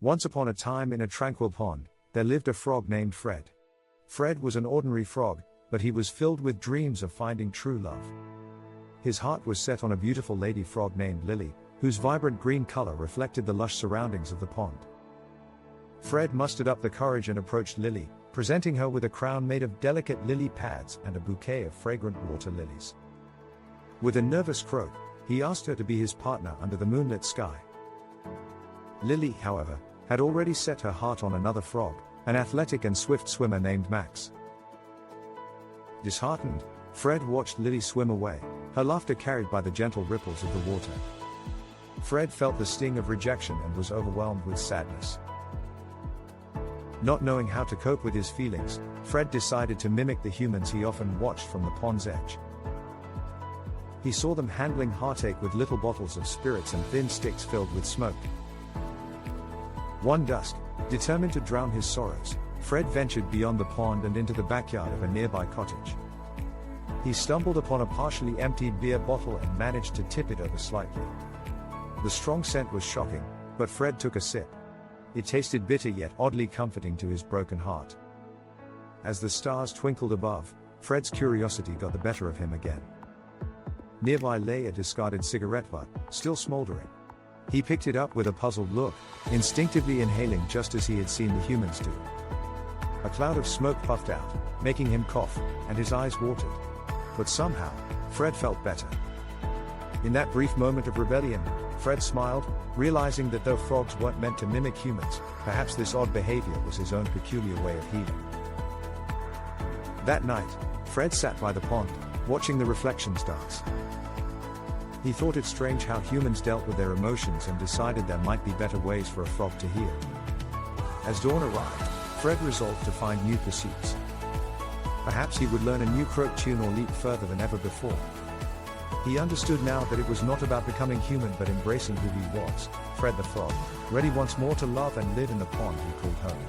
Once upon a time in a tranquil pond, there lived a frog named Fred. Fred was an ordinary frog, but he was filled with dreams of finding true love. His heart was set on a beautiful lady frog named Lily, whose vibrant green color reflected the lush surroundings of the pond. Fred mustered up the courage and approached Lily, presenting her with a crown made of delicate lily pads and a bouquet of fragrant water lilies. With a nervous croak, he asked her to be his partner under the moonlit sky. Lily, however, had already set her heart on another frog, an athletic and swift swimmer named Max. Disheartened, Fred watched Lily swim away, her laughter carried by the gentle ripples of the water. Fred felt the sting of rejection and was overwhelmed with sadness. Not knowing how to cope with his feelings, Fred decided to mimic the humans he often watched from the pond's edge. He saw them handling heartache with little bottles of spirits and thin sticks filled with smoke. One dusk, determined to drown his sorrows, Fred ventured beyond the pond and into the backyard of a nearby cottage. He stumbled upon a partially emptied beer bottle and managed to tip it over slightly. The strong scent was shocking, but Fred took a sip. It tasted bitter yet oddly comforting to his broken heart. As the stars twinkled above, Fred's curiosity got the better of him again. Nearby lay a discarded cigarette butt, still smoldering. He picked it up with a puzzled look, instinctively inhaling just as he had seen the humans do. A cloud of smoke puffed out, making him cough, and his eyes watered. But somehow, Fred felt better. In that brief moment of rebellion, Fred smiled, realizing that though frogs weren't meant to mimic humans, perhaps this odd behavior was his own peculiar way of healing. That night, Fred sat by the pond, watching the reflections dance. He thought it strange how humans dealt with their emotions and decided there might be better ways for a frog to heal. As dawn arrived, Fred resolved to find new pursuits. Perhaps he would learn a new croak tune or leap further than ever before. He understood now that it was not about becoming human but embracing who he was, Fred the Frog, ready once more to love and live in the pond he called home.